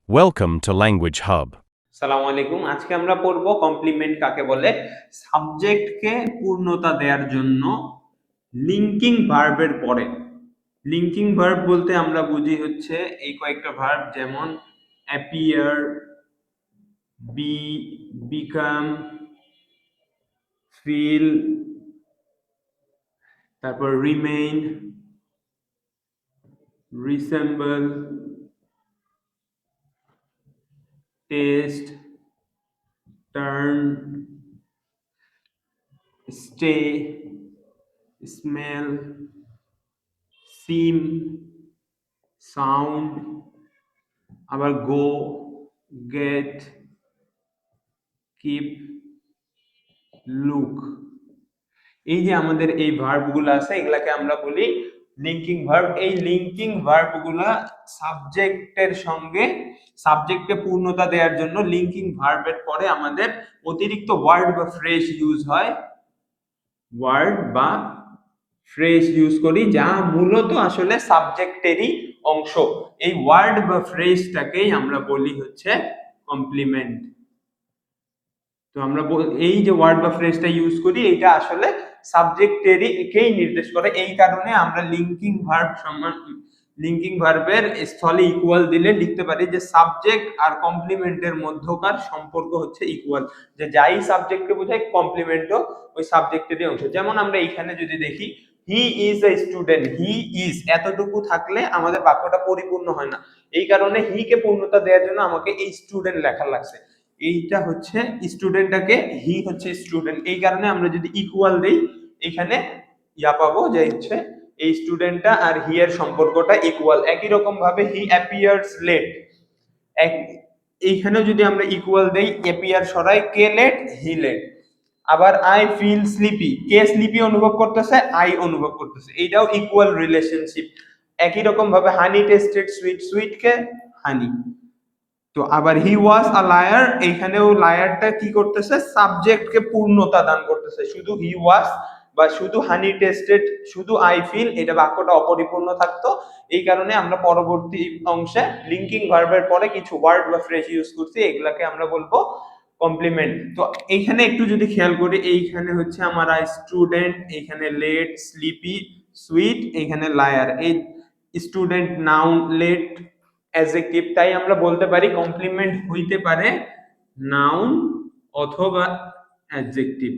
Welcome to Language Hub. সালামু আলাইকুম। আজকে আমরা পড়ব কমপ্লিমেন্ট কাকে বলে। সাবজেক্টকে পূর্ণতা দেওয়ার জন্য লিঙ্কিং ভার্বের পরে। লিঙ্কিং ভার্ব বলতে আমরা বুঝি হচ্ছে এই কয়েকটা ভার্ব, যেমন অ্যাপিয়ার, বি, বিকাম, ফিল, তারপর remain, resemble, taste, turn, stay, smell, seem, sound, আবার গো, গেট, কিপ, লুক। এই যে আমাদের এই ভার্বগুলো আছে, এগুলাকে আমরা বলি লিঙ্কিং ভার্ব। এই লিঙ্কিং ভার্বগুলা সাবজেক্টের সঙ্গে, সাবজেক্টকে পূর্ণতা দেওয়ার জন্য লিঙ্কিং ভার্বের পরে আমাদের অতিরিক্ত ওয়ার্ড বা ফ্রেজ ইউজ হয়, ওয়ার্ড বা ফ্রেজ ইউজ করি, যা মূলত আসলে সাবজেক্টেরই অংশ। এই ওয়ার্ড বা ফ্রেজটাকেই আমরা বলি হচ্ছে কমপ্লিমেন্ট। তো আমরা এই যে ওয়ার্ড বা ফ্রেজটা ইউজ করি, এটা আসলে সাবজেক্টেরই কেই নির্দেশ করে। এই কারণে আমরা লিঙ্কিং ভার্বের স্থলে ইকুয়াল দিলে লিখতে পারি যে সাবজেক্ট আর কমপ্লিমেন্টের মধ্যকার সম্পর্ক হচ্ছে ইকুয়াল, যে যাই সাবজেক্টকে বোঝায় কমপ্লিমেন্টও ওই সাবজেক্টেরই অংশ। যেমন আমরা এখানে যদি দেখি, he is a student, he is এতটুকু থাকলে আমাদের বাক্যটা পরিপূর্ণ হয় না। এই কারণে হি কে পূর্ণতা দেওয়ার জন্য আমাকে এই স্টুডেন্ট লেখা লাগছে। এইটা হচ্ছে স্টুডেন্টটাকে, হি হচ্ছে স্টুডেন্ট, এই কারণে আমরা যদি ইকুয়াল দেই এখানে পাবো যে হচ্ছে এই স্টুডেন্টটা আর হি এর সম্পর্কটা ইকুয়াল। একই রকম ভাবে হি অ্যাপিয়ার্স লেট, এইখানেও যদি আমরা ইকুয়াল দেই, অ্যাপিয়ার সরাই, কে লেট, হি লেট। আবার আই ফিল স্লিপি, কে স্লিপি অনুভব করতেছে, আই অনুভব করতেছে, এইটাও ইকুয়াল রিলেশনশিপ। একই রকম ভাবে হানি টেস্টেড সুইট, সুইট কে হানি। তো আবার হি ওয়াজ আ লায়ার, এইখানেও লায়ারটা কি করতেছে, সাবজেক্টকে পূর্ণতা দান করতেছে। শুধু হি ওয়াজ বা শুধু হানি টেস্টেড, শুধু আই ফিল, এটা বাক্যটা অপরিপূর্ণ থাকতো। এই কারণে আমরা পরবর্তী অংশে লিঙ্কিং ভার্বের পরে কিছু ওয়ার্ড বা ফ্রেজ ইউজ করছি, এগুলাকে আমরা বলবো কমপ্লিমেন্ট। তো এইখানে একটু যদি খেয়াল করি, এইখানে হচ্ছে আমার স্টুডেন্ট, এইখানে লেট, স্লিপি, সুইট, এইখানে লায়ার। এই স্টুডেন্ট নাউন, লেট অ্যাডজেক্টিভ, তাই আমরা বলতে পারি কমপ্লিমেন্ট হইতে পারে নাউন অথবা অ্যাডজেক্টিভ।